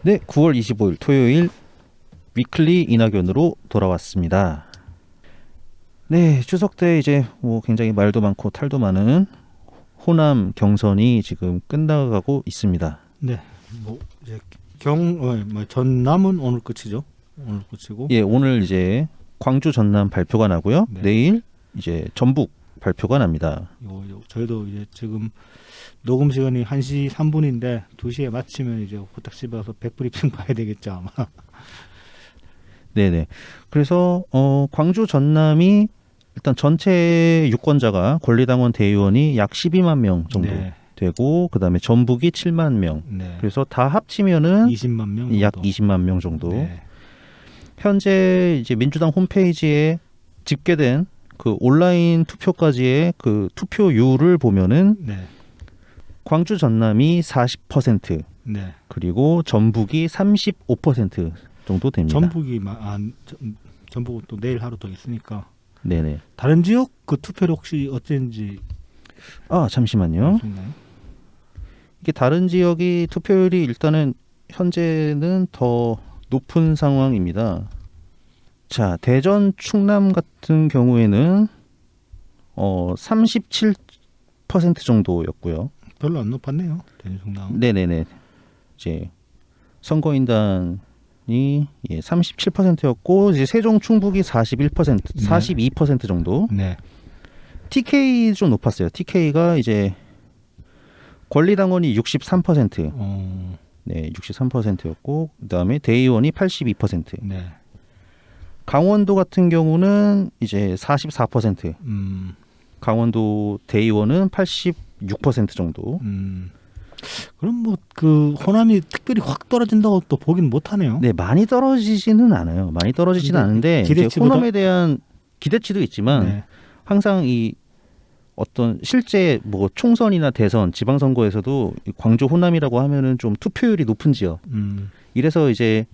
네, 9월 25일 토요일 위클리 이낙연으로 돌아왔습니다. 네, 추석 때 이제 뭐 굉장히 말도 많고 탈도 많은 호남 경선이 지금 끝나가고 있습니다. 네, 뭐 이제 전남은 오늘 끝이죠. 오늘 끝이고. 예, 오늘 이제 광주 전남 발표가 나고요. 네. 내일 이제 전북 발표가 납니다. 저희도 이제 지금 녹음 시간이 1시 3분인데 2시에 마치면 이제 후딱 집에 가서 백브리핑 봐야 되겠죠 아마. 네네. 그래서 광주 전남이 일단 전체 유권자가 권리당원 대의원이 약 12만 명 정도 네. 되고, 그 다음에 전북이 7만 명. 네. 그래서 다 합치면은 20만 명 정도. 약 20만 명 정도. 네. 현재 이제 민주당 홈페이지에 집계된 그 온라인 투표까지의 그 투표율을 보면은 네. 광주 전남이 40%, 네. 그리고 전북이 35% 정도 됩니다. 전북은 또 내일 하루 더 있으니까. 네네. 다른 지역 그 투표율 혹시 어땠는지 잠시만요. 알 수 있나요? 이게 다른 지역이 투표율이 일단은 현재는 더 높은 상황입니다. 자, 대전, 충남 같은 경우에는 37% 정도였고요. 별로 안 높았네요. 대전충남. 네네네. 이제 선거인단이 37%였고, 이제 세종, 충북이 41%, 42% 정도. 네. TK 좀 높았어요. TK가 이제 권리당원이 63%, 네, 63%였고, 그다음에 대의원이 82%. 네. 강원도 같은 경우는 이제 44%, 강원도 대의원은 86% 정도. 그럼 뭐 그 호남이 특별히 확 떨어진다고 또 보긴 못하네요. 네, 많이 떨어지지는 않아요. 많이 떨어지지는 않은데 이제 호남에 대한 기대치도 있지만 네. 항상 이 어떤 실제 뭐 총선이나 대선, 지방선거에서도 이 광주 호남이라고 하면은 좀 투표율이 높은 지역. 이래서 이제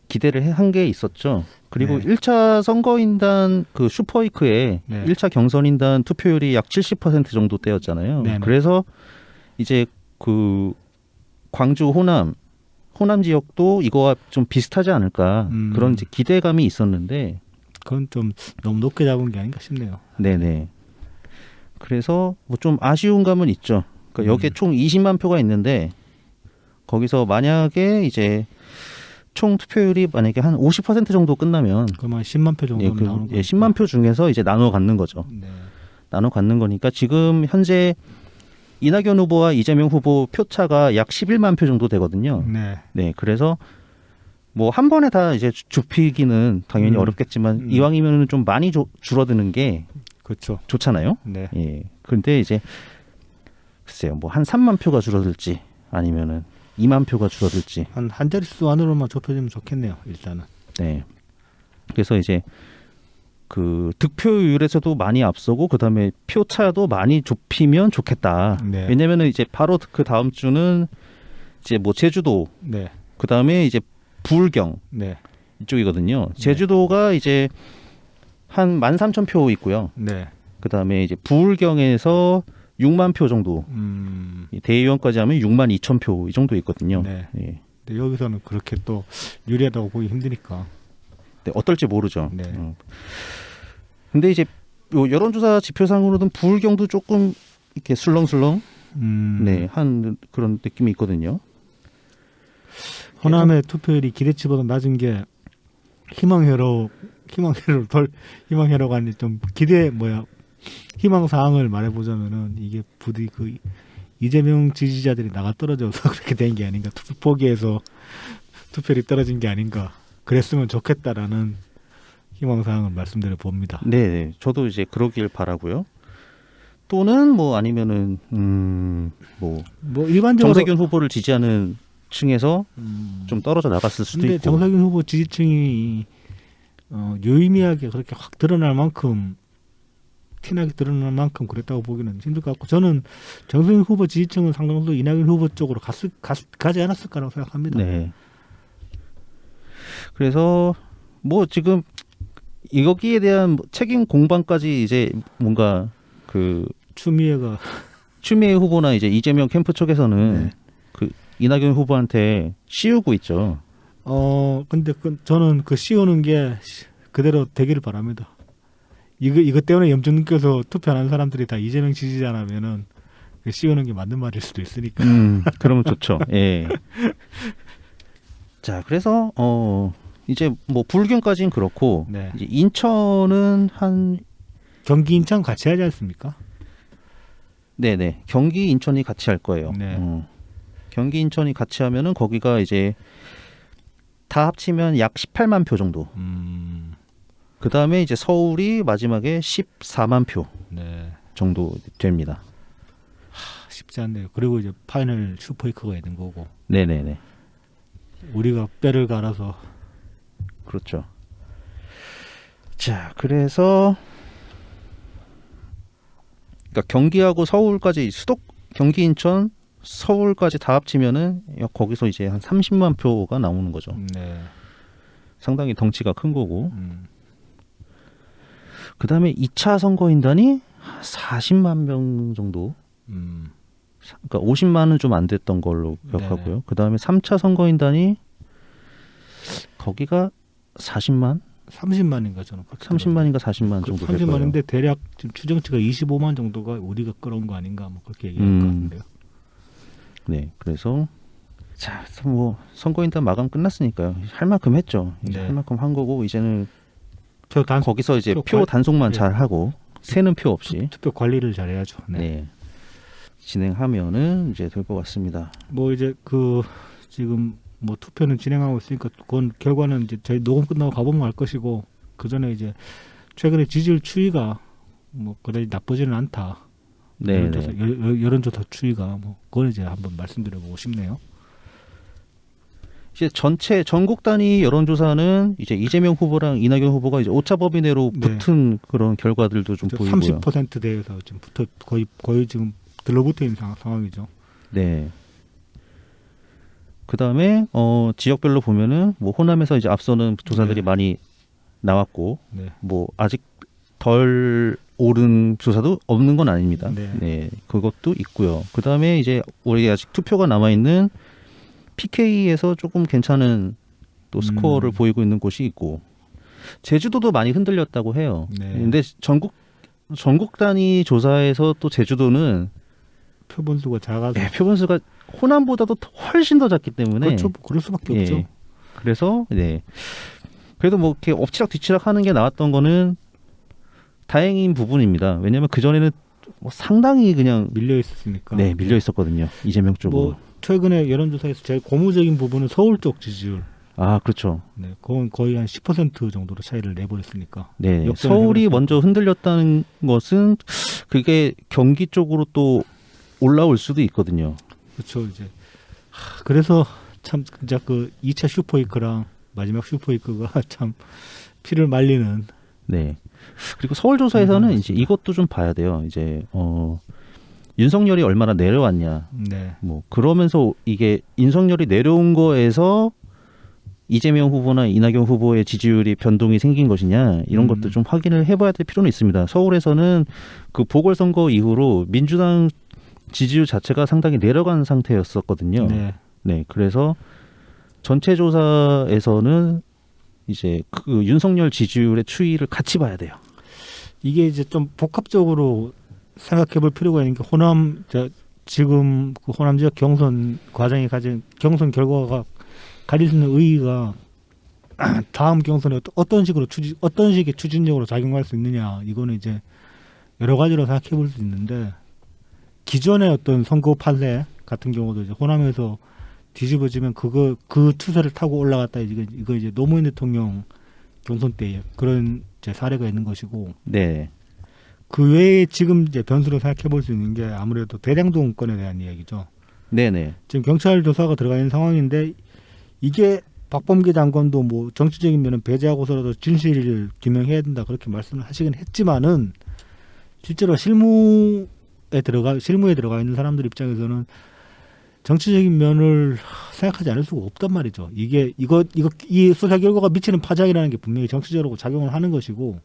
기대를 한 게 있었죠. 그리고 네. 1차 선거인단 그 슈퍼위크에 네. 1차 경선인단 투표율이 약 70% 정도 되었잖아요. 네네. 그래서 이제 그 광주 호남 지역도 이거와 좀 비슷하지 않을까, 그런 이제 기대감이 있었는데, 그건 좀 너무 높게 잡은 게 아닌가 싶네요. 네네. 그래서 뭐 좀 아쉬운 감은 있죠. 그러니까 여기에 총 20만 표가 있는데 거기서 만약에 이제 총 투표율이 만약에 한 50% 정도 끝나면 그러면 10만 표 정도 나오는 거죠. 10만 표 중에서 이제 나눠 갖는 거죠. 네. 나눠 갖는 거니까 지금 현재 이낙연 후보와 이재명 후보 표차가 약 11만 표 정도 되거든요. 네. 네, 그래서 뭐 한 번에 다 이제 좁히기는 당연히 어렵겠지만 이왕이면 좀 많이 줄어드는 게 그렇죠. 좋잖아요. 네. 예. 근데 이제 글쎄요, 뭐 한 3만 표가 줄어들지 아니면은 2만 표가 줄어들지. 한 자릿수 안으로만 좁혀지면 좋겠네요. 일단은. 네. 그래서 이제 그 득표율에서도 많이 앞서고 그다음에 표차도 많이 좁히면 좋겠다. 네. 왜냐면은 이제 바로 그 다음 주는 이제 뭐 제주도, 네. 그다음에 이제 부울경 네. 이쪽이거든요. 제주도가 이제 한 13,000표 있고요. 네. 그다음에 이제 부울경에서 6만 표 정도, 이 대의원까지 하면 6만 2천 표 이 정도 있거든요. 네. 예. 근데 여기서는 그렇게 또 유리하다고 보기 힘드니까. 네, 어떨지 모르죠. 네. 근데 이제 요 여론조사 지표상으로는 부울경도 조금 이렇게 술렁술렁 네, 한 그런 느낌이 있거든요. 호남의 투표율이 기대치보다 낮은 게 희망회로가 아니 좀 희망 사항을 말해보자면은 이게 부디 그 이재명 지지자들이 나가 떨어져서 그렇게 된 게 아닌가, 투표 포기해서 투표율이 떨어진 게 아닌가, 그랬으면 좋겠다라는 희망 사항을 말씀드려 봅니다. 네, 저도 이제 그러길 바라고요. 또는 뭐 아니면은 뭐 일반적으로 정세균 후보를 지지하는 층에서 좀 떨어져 나갔을 수도 근데 있고. 정세균 후보 지지층이 유의미하게 그렇게 확 드러날 만큼, 티나게 드러날 만큼 그랬다고 보기는 힘들 것 같고, 저는 정세균 후보 지지층은 상당수 이낙연 후보 쪽으로 가지 않았을 거라고 생각합니다. 네. 그래서 뭐 지금 여기에 대한 책임 공방까지 이제 뭔가 그 추미애 후보나 이제 이재명 캠프 쪽에서는 네. 그 이낙연 후보한테 씌우고 있죠. 근데 저는 그 씌우는 게 그대로 되기를 바랍니다. 이거 때문에 염증 느껴서 투표 안 한 사람들이 다 이재명 지지자라면은 씌우는 게 맞는 말일 수도 있으니까. 그러면 좋죠. 예. 자, 그래서 이제 뭐 불균까지는 그렇고 네. 이제 인천은 한 경기 인천 같이 하지 않습니까? 네네 경기 인천이 같이 할 거예요. 네. 경기 인천이 같이 하면은 거기가 이제 다 합치면 약 18만 표 정도. 그 다음에 이제 서울이 마지막에 14만 표 네. 정도 됩니다. 쉽지 않네요. 그리고 이제 파이널 슈퍼이크가 있는 거고 네네네. 우리가 뼈를 갈아서 그렇죠. 자, 그래서 그러니까 경기하고 서울까지 경기 인천 서울까지 다 합치면은 거기서 이제 한 30만 표가 나오는 거죠. 네. 상당히 덩치가 큰 거고. 음. 그다음에 2차 선거인단이 40만 명 정도. 그러니까 50만은 좀 안 됐던 걸로 기억하고요. 네네. 그다음에 3차 선거인단이 거기가 40만, 30만인가 저는 30만인가 40만 정도 될 거예요. 30만인데 대략 지금 추정치가 25만 정도가 우리가 끌어온 거 아닌가 뭐 그렇게 얘기할 것 같은데요. 네, 그래서 자, 뭐 선거인단 마감 끝났으니까요. 할 만큼 했죠. 이제 네. 할 만큼 한 거고 이제는 표 단, 거기서 이제 표 표 관- 단속만 네. 잘 하고 세는 표 없이 투표 관리를 잘해야죠. 네. 네. 진행하면은 이제 될 것 같습니다. 뭐 이제 그 지금 뭐 투표는 진행하고 있으니까 그건 결과는 이제 저희 녹음 끝나고 가보면 알 것이고 그 전에 이제 최근에 지지율 추이가 뭐 그다지 나쁘지는 않다. 네, 여론조사, 네. 여론조사 추이가 뭐 그걸 이제 한번 말씀드려보고 싶네요. 이제 전체 전국 단위 여론조사는 이제 이재명 후보랑 이낙연 후보가 이제 오차범위 내로 네. 붙은 그런 결과들도 좀 보이고요. 30%대에서 지금 거의 지금 들러붙어 있는 상황이죠. 네. 그 다음에 지역별로 보면은 뭐 호남에서 이제 앞서는 조사들이 네. 많이 나왔고 네. 뭐 아직 덜 오른 조사도 없는 건 아닙니다. 네. 네, 그것도 있고요. 그 다음에 이제 우리 아직 투표가 남아 있는 PK에서 조금 괜찮은 또 스코어를 보이고 있는 곳이 있고 제주도도 많이 흔들렸다고 해요. 네. 근데 전국 단위 조사에서 또 제주도는 표본수가 작아서 표본수가 호남보다도 훨씬 더 작기 때문에 그렇죠. 뭐 그럴 수밖에 예. 없죠. 그래서 네. 그래도 뭐 이렇게 엎치락 뒤치락 하는 게 나왔던 거는 다행인 부분입니다. 왜냐하면 그 전에는 뭐 상당히 그냥 밀려 있었으니까. 네 밀려 있었거든요. 이재명 쪽으로. 뭐 최근에 여론조사에서 제일 고무적인 부분은 서울 쪽 지지율. 아 그렇죠. 네, 그건 거의 한 10% 정도로 차이를 내버렸으니까. 네, 역전을 서울이 해버렸으니까. 먼저 흔들렸다는 것은 그게 경기 쪽으로 또 올라올 수도 있거든요. 그렇죠. 이제 그래서 참 진짜 그 2차 슈퍼이크랑 마지막 슈퍼이크가 참 피를 말리는. 네. 그리고 서울 조사에서는 이제 이것도 좀 봐야 돼요. 이제 윤석열이 얼마나 내려왔냐. 네. 뭐 그러면서 이게 윤석열이 내려온 거에서 이재명 후보나 이낙연 후보의 지지율이 변동이 생긴 것이냐 이런 것도 좀 확인을 해봐야 될 필요는 있습니다. 서울에서는 그 보궐선거 이후로 민주당 지지율 자체가 상당히 내려간 상태였었거든요. 네. 네, 그래서 전체 조사에서는 이제 그 윤석열 지지율의 추이를 같이 봐야 돼요. 이게 이제 좀 복합적으로 생각해볼 필요가 있는 게 지금 그 호남 지역 경선 과정이 가진 경선 결과가 가질 수 있는 의의가 다음 경선에 어떤 식의 추진력으로 작용할 수 있느냐 이거는 이제 여러 가지로 생각해볼 수 있는데 기존의 어떤 선거 판례 같은 경우도 이제 호남에서 뒤집어지면 그 추세를 타고 올라갔다 이거 이제 노무현 대통령 경선 때 그런 이제 사례가 있는 것이고 네, 그 외에 지금 이제 변수로 생각해 볼 수 있는 게 아무래도 대장동 건에 대한 이야기죠. 네네, 지금 경찰 조사가 들어가 있는 상황인데 이게 박범계 장관도 뭐 정치적인 면은 배제하고서라도 진실을 규명해야 된다 그렇게 말씀을 하시긴 했지만은 실제로 실무에 들어가 있는 사람들 입장에서는 정치적인 면을 생각하지 않을 수가 없단 말이죠. 이 수사 결과가 미치는 파장이라는 게 분명히 정치적으로 작용을 하는 것이고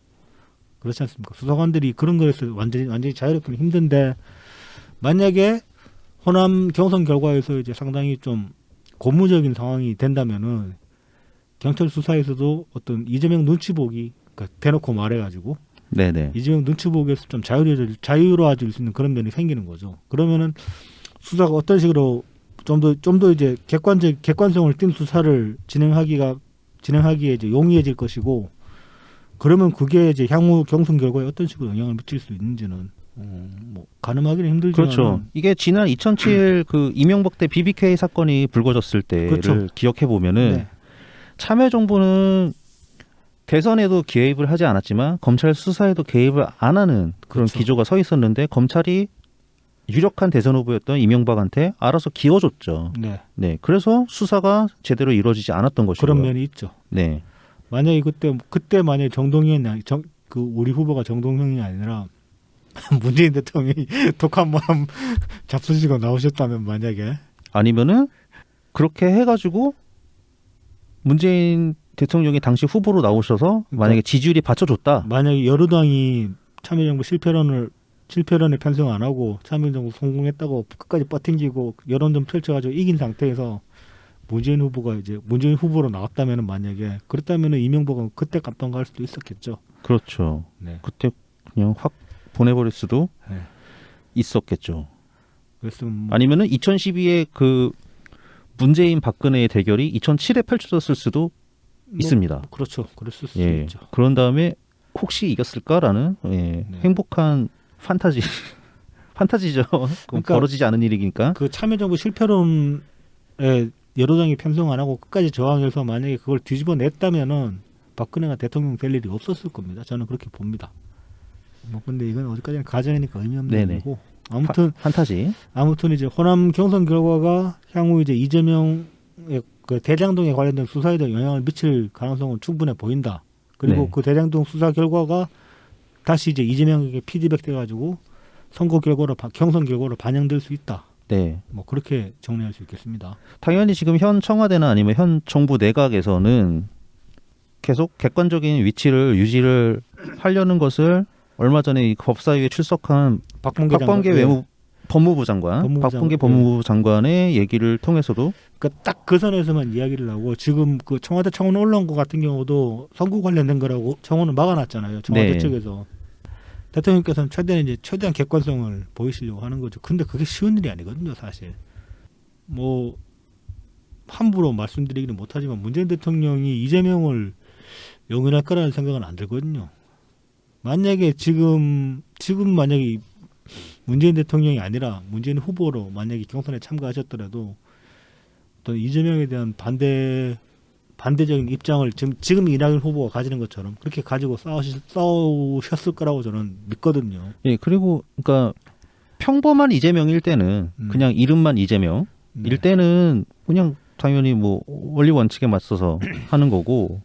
그렇지 않습니까? 수사관들이 그런 거에서 완전히 자유롭기는 힘든데 만약에 호남 경선 결과에서 이제 상당히 좀 고무적인 상황이 된다면은 경찰 수사에서도 어떤 이재명 눈치 보기, 그러니까 대놓고 말해가지고 네네. 이재명 눈치 보기에서 좀 자유로워질 수 있는 그런 면이 생기는 거죠. 그러면은 수사가 어떤 식으로 좀 더 이제 객관성을 띈 수사를 진행하기에 이제 용이해질 것이고, 그러면 그게 이제 향후 경선 결과에 어떤 식으로 영향을 미칠 수 있는지는 뭐 가늠하기는 힘들지만 그렇죠. 이게 지난 2007 그 이명박 때 BBK 사건이 불거졌을 때를 그렇죠. 기억해 보면은 네. 참여정부는 대선에도 개입을 하지 않았지만 검찰 수사에도 개입을 안 하는 그런 그렇죠. 기조가 서 있었는데 검찰이 유력한 대선 후보였던 이명박한테 알아서 기워줬죠. 네. 네, 그래서 수사가 제대로 이루어지지 않았던 것이고요. 그런 면이 있죠. 네, 만약에 그때 만약에 그 우리 후보가 정동영이 아니라 문재인 대통령이 독한 마음 잡수시고 나오셨다면, 만약에 아니면은 그렇게 해가지고 문재인 대통령이 당시 후보로 나오셔서 만약에 지지율이 받쳐줬다. 만약에 여러당이 참여정부 실패론에 편성 안 하고 참여정부 성공했다고 끝까지 버팅기고 여론전 펼쳐가지고 이긴 상태에서 문재인 후보로 나왔다면은, 만약에 그렇다면은 이명박은 그때 깜빵 갈 수도 있었겠죠. 그렇죠. 네. 그때 그냥 확 보내버릴 수도 네. 있었겠죠. 그래서 뭐 아니면은 2012에 그 문재인 박근혜의 대결이 2007에 펼쳐졌을 수도 있습니다. 그렇죠. 그랬을 수 예. 있죠. 그런 다음에 혹시 이겼을까라는 네. 행복한 판타지죠. 그러니까 벌어지지 않은 일이니까. 그 참여정부 실패론에 여러당이 편성 안 하고 끝까지 저항해서 만약에 그걸 뒤집어 냈다면은 박근혜가 대통령 될 일이 없었을 겁니다. 저는 그렇게 봅니다. 뭐 근데 이건 어디까지나 가정이니까 의미 없는 네네. 얘기고, 판타지. 아무튼 이제 호남 경선 결과가 향후 이제 이재명의 그 대장동에 관련된 수사에도 영향을 미칠 가능성은 충분해 보인다. 그리고 네. 그 대장동 수사 결과가 다시 이제 이재명에게 피드백 돼가지고 경선 결과로 반영될 수 있다. 네. 뭐 그렇게 정리할 수 있겠습니다. 당연히 지금 현 청와대나 아니면 현 정부 내각에서는 계속 객관적인 위치를 유지를 하려는 것을 얼마 전에 이 법사위에 출석한 박범계 법무부 장관, 박범계 법무부 장관의 얘기를 통해서도 그러니까 딱 그 선에서만 이야기를 하고, 지금 그 청와대 청원 올라온 것 같은 경우도 선거 관련된 거라고 청원을 막아놨잖아요. 청와대 네. 측에서. 대통령께서는 최대한 객관성을 보이시려고 하는 거죠. 근데 그게 쉬운 일이 아니거든요, 사실. 뭐 함부로 말씀드리기는 못하지만 문재인 대통령이 이재명을 용인할 거라는 생각은 안 들거든요. 만약에 지금 만약에 문재인 대통령이 아니라 문재인 후보로 만약에 경선에 참가하셨더라도 어떤 이재명에 대한 반대적인 입장을 지금 이낙연 후보가 가지는 것처럼 그렇게 가지고 싸우셨을 거라고 저는 믿거든요. 예, 그리고 그러니까 평범한 이재명일 때는 그냥 이름만 이재명일 네. 때는 그냥 당연히 뭐 원리 원칙에 맞서서 하는 거고,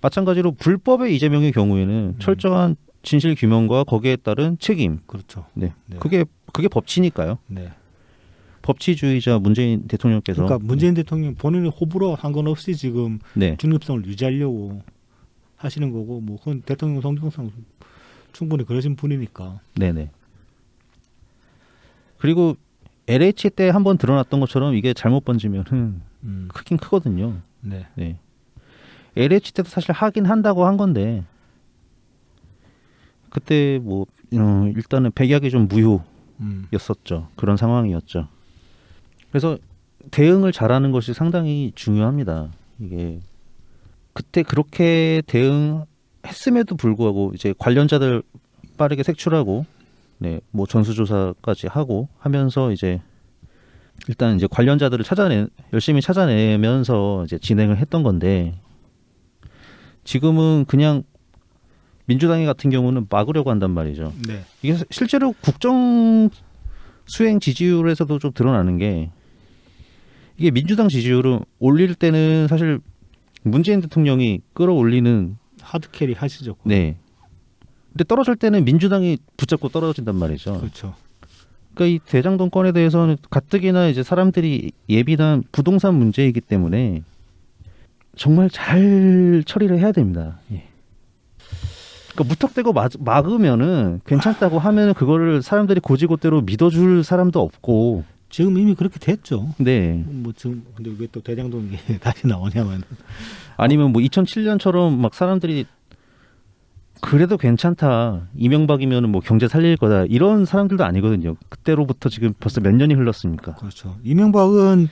마찬가지로 불법의 이재명의 경우에는 철저한 진실 규명과 거기에 따른 책임. 그렇죠. 네. 네. 그게 법치니까요. 네. 법치주의자 문재인 대통령께서 그러니까 문재인 대통령 본인의 호불호 상관없이 지금 네. 중립성을 유지하려고 하시는 거고, 뭐 그건 대통령 성정상 충분히 그러신 분이니까. 네네. 그리고 LH 때 한번 드러났던 것처럼 이게 잘못 번지면은 크긴 크거든요. 네. 네. LH 때도 사실 하긴 한다고 한 건데 그때 뭐 일단은 백약이 좀 무효였었죠. 그런 상황이었죠. 그래서 대응을 잘하는 것이 상당히 중요합니다. 이게 그때 그렇게 대응했음에도 불구하고 이제 관련자들 빠르게 색출하고, 네, 뭐 전수조사까지 하고 하면서 이제 일단 이제 관련자들을 열심히 찾아내면서 이제 진행을 했던 건데, 지금은 그냥 민주당이 같은 경우는 막으려고 한단 말이죠. 네. 이게 실제로 국정 수행 지지율에서도 좀 드러나는 게, 이게 민주당 지지율을 올릴 때는 사실 문재인 대통령이 끌어올리는 하드캐리 하시죠. 네. 근데 떨어질 때는 민주당이 붙잡고 떨어진단 말이죠. 그렇죠. 그러니까 이 대장동 건에 대해서는 가뜩이나 이제 사람들이 예민한 부동산 문제이기 때문에 정말 잘 처리를 해야 됩니다. 예. 그러니까 무턱대고 막으면은 괜찮다고 하면은 그거를 사람들이 고지고대로 믿어줄 사람도 없고. 지금 이미 그렇게 됐죠. 네. 뭐 지금 근데 왜 또 대장동이 다시 나오냐면 아니면 뭐 2007년처럼 막 사람들이 그래도 괜찮다. 이명박이면 뭐 경제 살릴 거다. 이런 사람들도 아니거든요. 그때로부터 지금 벌써 몇 년이 흘렀으니까. 그렇죠. 이명박은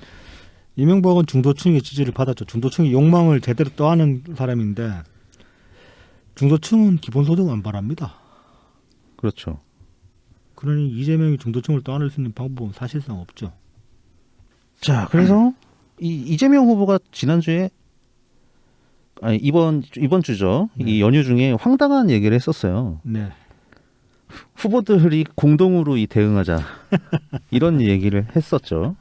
중도층의 지지를 받았죠. 중도층의 욕망을 제대로 떠안은 사람인데 중도층은 기본소득 안 바랍니다. 그렇죠. 그러니 이재명이 중도층을 떠안을 수 있는 방법은 사실상 없죠. 자, 그래서 이재명 후보가 지난주에 아니 이번 주죠. 네. 이 연휴 중에 황당한 얘기를 했었어요. 네. 후보들이 공동으로 이 대응하자 이런 얘기를 했었죠.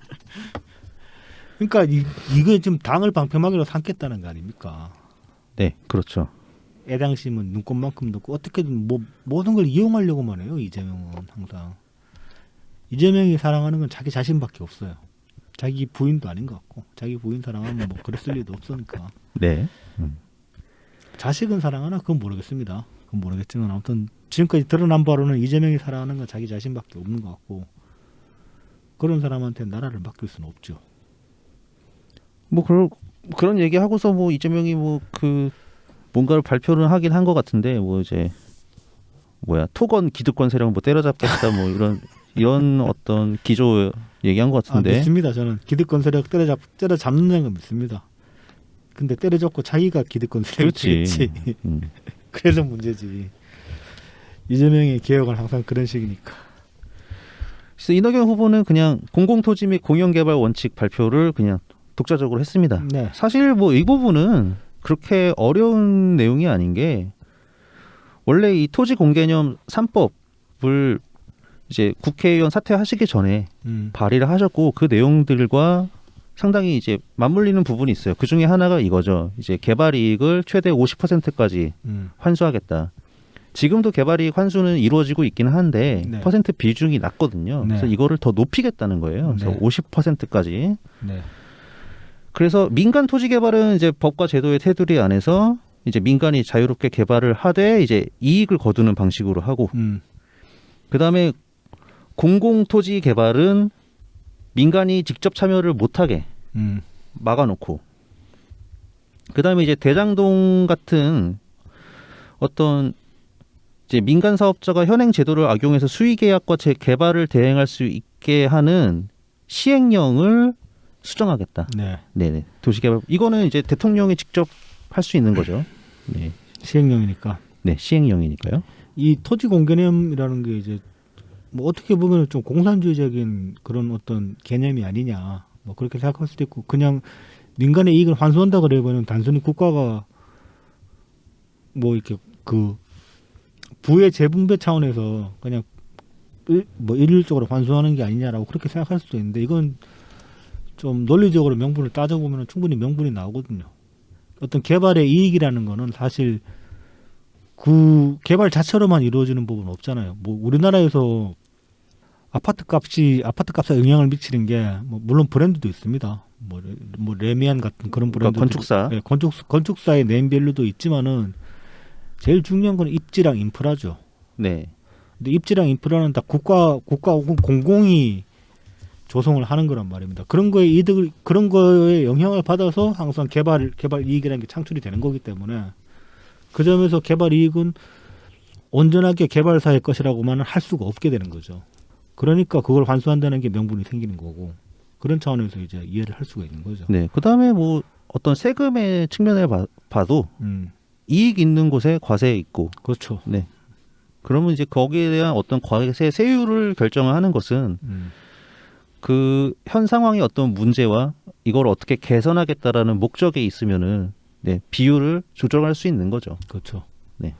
그러니까 이게 지금 당을 방패막이로 삼겠다는 거 아닙니까? 네, 그렇죠. 애당심은 눈꽃만큼 높고 어떻게든 뭐 모든 걸 이용하려고만 해요. 이재명은 항상. 이재명이 사랑하는 건 자기 자신밖에 없어요. 자기 부인도 아닌 것 같고 자기 부인 사랑하면 뭐 그랬을 리도 없으니까. 네. 자식은 사랑하나 그건 모르겠습니다. 그건 모르겠지만 아무튼 지금까지 드러난 바로는 이재명이 사랑하는 건 자기 자신밖에 없는 것 같고 그런 사람한테 나라를 맡길 수는 없죠. 뭐 그런 얘기 하고서 뭐 이재명이 뭐 그 뭔가를 발표를 하긴 한 것 같은데 뭐 이제 뭐야 토건 기득권 세력 뭐 때려잡겠다 뭐 이런 어떤 기조 얘기한 것 같은데. 믿습니다. 저는 기득권 세력 때려잡는 건 믿습니다. 근데 때려잡고 자기가 기득권 세력이 되겠지. 그래서 문제지. 이재명의 개혁은 항상 그런 식이니까. 그래서 이낙연 후보는 그냥 공공토지 및 공영개발 원칙 발표를 그냥 독자적으로 했습니다. 네. 사실 뭐 이 부분은 그렇게 어려운 내용이 아닌 게 원래 이 토지 공개념 3법을 이제 국회의원 사퇴하시기 전에 발의를 하셨고 그 내용들과 상당히 이제 맞물리는 부분이 있어요. 그 중에 하나가 이거죠. 이제 개발 이익을 최대 50%까지 환수하겠다. 지금도 개발 이익 환수는 이루어지고 있긴 한데 네. 퍼센트 비중이 낮거든요. 네. 그래서 이거를 더 높이겠다는 거예요. 그래서 네. 50%까지. 네. 그래서 민간 토지 개발은 이제 법과 제도의 테두리 안에서 이제 민간이 자유롭게 개발을 하되 이제 이익을 거두는 방식으로 하고 그다음에 공공 토지 개발은 민간이 직접 참여를 못하게 막아놓고 그다음에 이제 대장동 같은 어떤 이제 민간 사업자가 현행 제도를 악용해서 수의계약과 개발을 대행할 수 있게 하는 시행령을 수정하겠다. 네. 네네. 도시개발 이거는 이제 대통령이 직접 할 수 있는 거죠. 네. 시행령이니까. 네, 시행령이니까요. 이 토지 공개념이라는 게 이제 뭐 어떻게 보면 좀 공산주의적인 그런 어떤 개념이 아니냐. 뭐 그렇게 생각할 수도 있고 그냥 민간의 이익을 환수한다 그래보면 단순히 국가가 뭐 이렇게 그 부의 재분배 차원에서 그냥 뭐 일률적으로 환수하는 게 아니냐라고 그렇게 생각할 수도 있는데 이건 좀 논리적으로 명분을 따져보면 충분히 명분이 나오거든요. 어떤 개발의 이익이라는 거는 사실 그 개발 자체로만 이루어지는 부분은 없잖아요. 뭐 우리나라에서 아파트 값에 영향을 미치는 게 뭐 물론 브랜드도 있습니다. 뭐 레미안 같은 그런 브랜드, 건축사, 네, 건축사의 네임밸류도 있지만은 제일 중요한 건 입지랑 인프라죠. 네. 근데 입지랑 인프라는 다 국가 혹은 공공이 조성을 하는 거란 말입니다. 그런 거에 영향을 받아서 항상 개발 이익이라는 게 창출이 되는 거기 때문에 그 점에서 개발 이익은 온전하게 개발사의 것이라고만은 할 수가 없게 되는 거죠. 그러니까 그걸 환수한다는 게 명분이 생기는 거고 그런 차원에서 이제 이해를 할 수가 있는 거죠. 네. 그다음에 뭐 어떤 세금의 측면을 봐도 이익 있는 곳에 과세 있고. 그렇죠. 네. 그러면 이제 거기에 대한 어떤 과세 세율을 결정을 하는 것은 그 현 상황의 어떤 문제와 이걸 어떻게 개선하겠다라는 목적에 있으면은 네, 비율을 조정할 수 있는 거죠. 그렇죠. 네.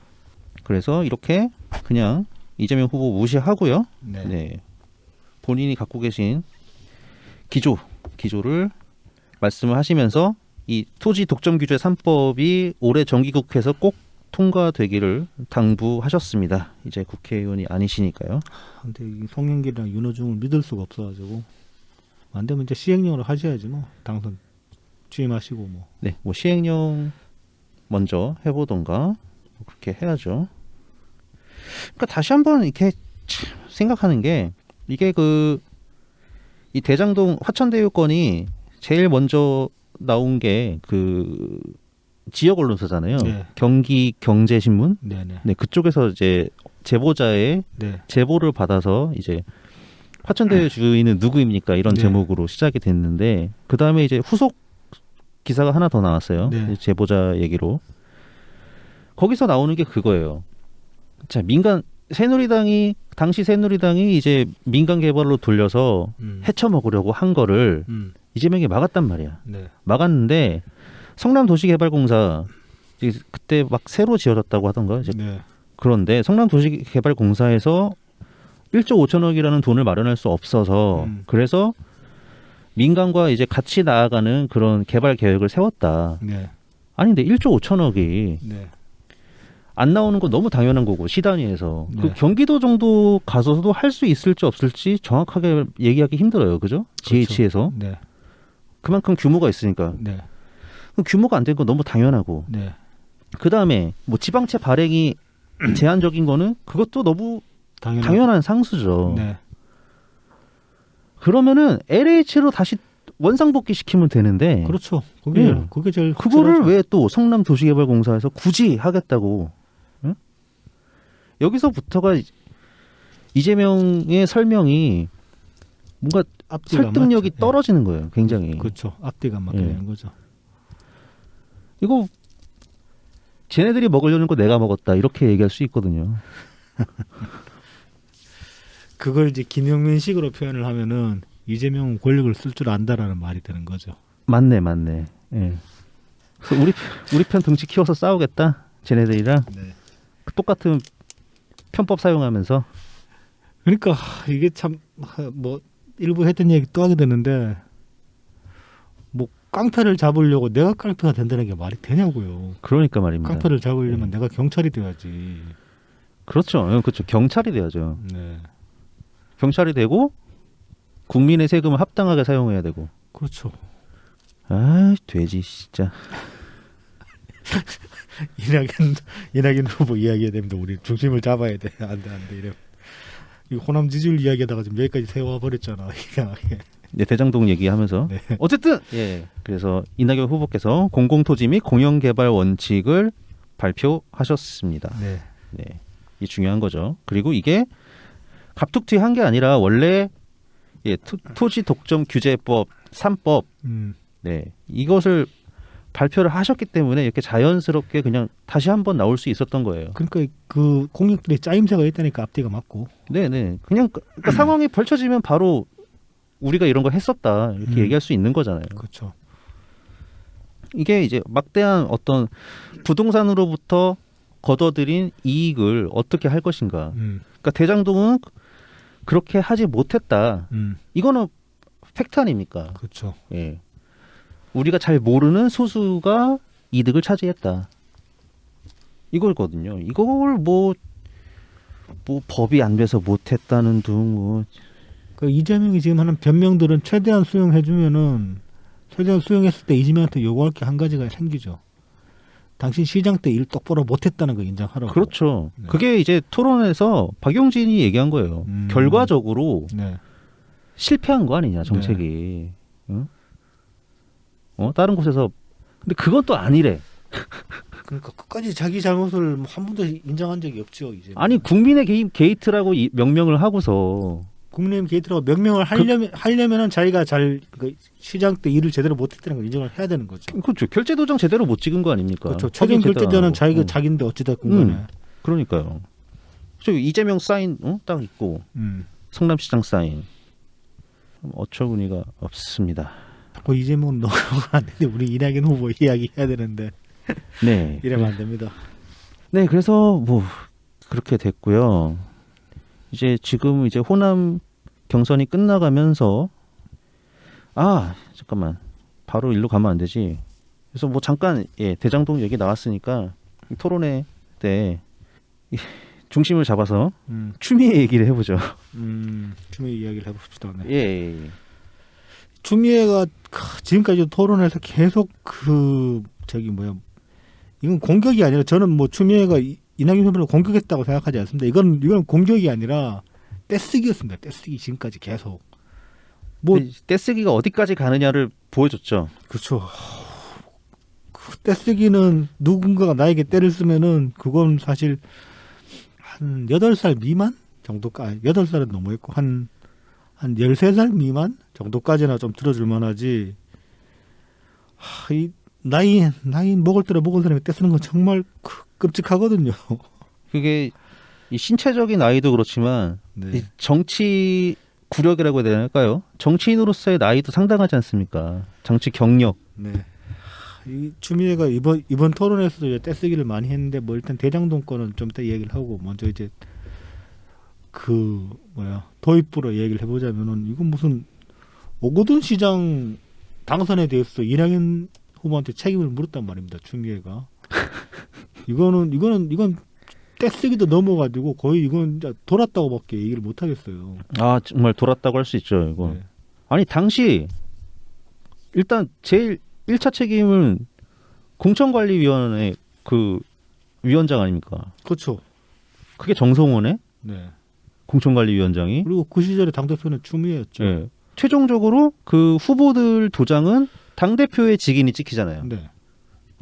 그래서 이렇게 그냥 이재명 후보 무시하고요. 네. 네. 본인이 갖고 계신 기조를 말씀을 하시면서 이 토지 독점 규제 3법이 올해 정기국회에서 꼭 통과되기를 당부하셨습니다. 이제 국회의원이 아니시니까요. 근데 이 송영길이랑 윤호중을 믿을 수가 없어가지고 안 되면 이제 시행령으로 하셔야지 뭐 당선 취임하시고 뭐. 네, 뭐 시행령 먼저 해보던가 뭐 그렇게 해야죠. 그러니까 다시 한번 이렇게 생각하는 게 이게 그 이 대장동 화천대유건이 제일 먼저 나온 게 그 지역 언론사잖아요. 네. 경기 경제신문. 네네. 네, 그쪽에서 이제 제보자의 네. 제보를 받아서 이제 화천대유 주인은 누구입니까? 이런 네. 제목으로 시작이 됐는데 그 다음에 이제 후속 기사가 하나 더 나왔어요. 네. 제보자 얘기로. 거기서 나오는 게 그거예요. 자, 당시 새누리당이 이제 민간 개발로 돌려서 헤쳐 먹으려고 한 거를 이재명이 막았단 말이야. 네. 막았는데 성남도시개발공사 그때 막 새로 지어졌다고 하던가 이제 네. 그런데 성남도시개발공사에서 1조 5천억이라는 돈을 마련할 수 없어서 그래서 민간과 이제 같이 나아가는 그런 개발 계획을 세웠다. 네. 아니 근데 1조 5천억이 네. 안 나오는 건 너무 당연한 거고 시단위에서 네. 그 경기도 정도 가서도 할 수 있을지 없을지 정확하게 얘기하기 힘들어요. 그죠? GH에서 네. 그만큼 규모가 있으니까 네. 그럼 규모가 안 된 건 너무 당연하고 네. 그 다음에 뭐 지방채 발행이 제한적인 거는 그것도 너무 당연한 상수죠. 네. 그러면은 LH로 다시 원상복귀 시키면 되는데 그렇죠. 그게 응. 그게 제일 그거를 확실하죠. 왜 또 성남도시개발공사에서 굳이 하겠다고? 응? 여기서부터가 이재명의 설명이 뭔가 앞뒤가 설득력이 맞죠. 떨어지는 거예요. 굉장히. 그렇죠. 앞뒤가 맞게 예. 되는 거죠. 이거 쟤네들이 먹으려는 거 내가 먹었다 이렇게 얘기할 수 있거든요. 그걸 이제 김영민식으로 표현을 하면은 이재명은 권력을 쓸 줄 안다라는 말이 되는 거죠. 맞네. 예. 그래서 우리 편 등치 키워서 싸우겠다. 쟤네들이랑 네. 똑같은 편법 사용하면서. 그러니까 이게 참 뭐 일부 했던 얘기 또 하게 되는데 뭐 깡패를 잡으려고 내가 깡패가 된다는 게 말이 되냐고요. 그러니까 말입니다. 깡패를 잡으려면 내가 경찰이 돼야지. 그렇죠. 그렇죠. 경찰이 돼야죠. 네. 경찰이 되고 국민의 세금을 합당하게 사용해야 되고. 그렇죠. 아, 돼지 진짜. 이낙연 후보 이야기해야 됩니다. 우리 중심을 잡아야 돼. 안 돼. 이래. 이 호남 지지율 이야기하다가 지금 여기까지 세워 버렸잖아. 이상하게. 네, 대장동 얘기하면서 네. 어쨌든 예. 그래서 이낙연 후보께서 공공토지 및 공영개발 원칙을 발표하셨습니다. 네. 네, 이 중요한 거죠. 그리고 이게 갑툭튀한 게 아니라 원래 토지 독점 규제법 3법 네, 이것을 발표를 하셨기 때문에 이렇게 자연스럽게 그냥 다시 한번 나올 수 있었던 거예요. 그러니까 그 공약들이 짜임새가 있다니까 앞뒤가 맞고. 네. 그냥 그러니까 상황이 벌쳐지면 바로 우리가 이런 거 했었다 이렇게 얘기할 수 있는 거잖아요. 그렇죠. 이게 이제 막대한 어떤 부동산으로부터 거둬들인 이익을 어떻게 할 것인가. 그러니까 대장동은 그렇게 하지 못했다. 이거는 팩트 아닙니까? 그렇죠. 예. 우리가 잘 모르는 소수가 이득을 차지했다. 이거거든요. 이걸 뭐 법이 안 돼서 못했다는 둥 뭐. 그 이재명이 지금 하는 변명들은 최대한 수용해주면은 최대한 수용했을 때 이재명한테 요구할 게 한 가지가 생기죠. 당신 시장 때 일 똑바로 못했다는 거 인정하라고. 그렇죠. 네. 그게 이제 토론에서 박용진이 얘기한 거예요. 결과적으로 네. 실패한 거 아니냐 정책이. 응? 다른 곳에서 근데 그건 또 아니래. 그러니까 끝까지 자기 잘못을 한 번도 인정한 적이 없죠. 이제. 아니 국민의 게이트라고 명명을 하고서 국민의힘 게이트라고 명명을 하려면은 자기가 그 시장 때 일을 제대로 못했다는 걸 인정을 해야 되는 거죠. 그렇죠. 결제 도장 제대로 못 찍은 거 아닙니까? 그렇죠. 최종 결제자는 자기인데 어찌됐건 간에. 그러니까요. 저 이재명 사인 딱 있고 성남시장 사인 어처구니가 없습니다. 자꾸 이재명은 넘어가면 안 되는데 우리 이낙연 후보 이야기 해야 되는데 네. 이러면 안 됩니다. 네, 그래서 뭐 그렇게 됐고요. 이제 지금 이제 호남 경선이 끝나가면서 잠깐만 바로 일로 가면 안 되지. 그래서 뭐 잠깐 대장동 얘기 나왔으니까 토론회 때 중심을 잡아서 추미애 얘기를 해보죠. 추미애 이야기를 해봅시다. 네. 예. 추미애가 지금까지 토론에서 계속 이건 공격이 아니라 저는 뭐 추미애가 이낙연 후보를 공격했다고 생각하지 않습니다. 이건 공격이 아니라 떼쓰기였습니다. 떼쓰기 지금까지 계속 뭐 떼쓰기가 어디까지 가느냐를 보여줬죠. 그렇죠. 그 떼쓰기는 누군가가 나에게 때를 쓰면은 그건 사실 한 8살 미만 정도까지 8살은 너무했고 한 13살 미만 정도까지나 좀 들어줄 만하지. 이 나이 먹을 대로 먹은 사람이 떼쓰는 건 정말 끔찍하거든요. 그게 이 신체적인 나이도 그렇지만 네. 이 정치 구력이라고 해야 될까요? 정치인으로서의 나이도 상당하지 않습니까? 정치 경력. 네. 이 추미애가 이번 토론에서도 이제 떼쓰기를 많이 했는데 뭐 일단 대장동 건은 좀 이따 얘기를 하고 먼저 이제 그 도입부로 얘기를 해보자면은 이건 무슨 오거돈 시장 당선에 대해서 이낙연 후보한테 책임을 물었단 말입니다. 추미애가 이건 떼쓰기도 넘어가지고 거의 이건 진짜 돌았다고밖에 얘기를 못 하겠어요. 아 정말 돌았다고 할 수 있죠. 이거. 네. 아니 당시 일단 제일 1차 책임은 공천관리위원회 그 위원장 아닙니까? 그렇죠. 그게 정성원의 네. 공천관리위원장이. 그리고 그 시절에 당 대표는 추미애였죠. 예. 최종적으로 그 후보들 도장은 당 대표의 직인이 찍히잖아요. 네.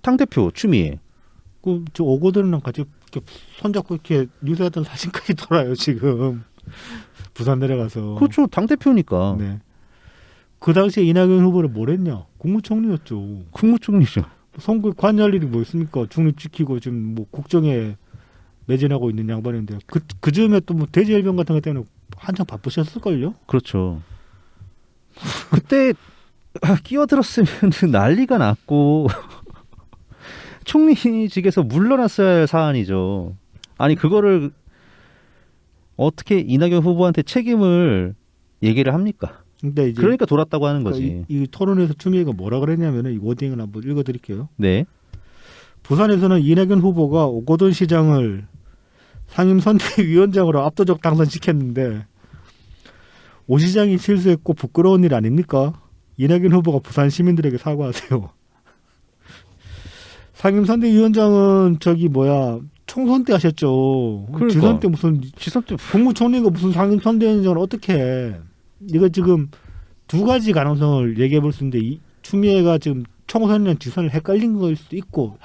당 대표 추미애. 저 오거돈이랑 같이 이렇게 손잡고 이렇게 유세하던 사진까지 돌아요 지금 부산 내려가서. 그렇죠. 당 대표니까. 네. 그 당시에 이낙연 후보를 뭘 했냐? 국무총리였죠. 국무총리죠. 선거에 관여할 일이 뭐 있습니까? 중립 지키고 지금 뭐 국정에 매진하고 있는 양반인데 그 즈음에 또 뭐 대지열병 같은 것 때문에 한창 바쁘셨을걸요? 그렇죠. 그때 끼어들었으면 난리가 났고 총리직에서 물러났어야 할 사안이죠. 아니 그거를 어떻게 이낙연 후보한테 책임을 얘기를 합니까? 근데 이제 그러니까 돌았다고 하는 거지. 이 토론에서 추미애가 뭐라 그랬냐면은 이 워딩을 한번 읽어드릴게요. 네. 부산에서는 이낙연 후보가 오거돈 시장을 상임선대위원장으로 압도적 당선시켰는데 오 시장이 실수했고 부끄러운 일 아닙니까? 이낙연 후보가 부산 시민들에게 사과하세요. 상임선대위원장은 총선 때 하셨죠. 그러니까. 지선 때 지선 때 국무총리가 무슨 상임선대위원장을 어떻게 해? 이거 지금 두 가지 가능성을 얘기해 볼 수 있는데 추미애가 지금 총선이랑 지선을 헷갈린 걸 수도 있고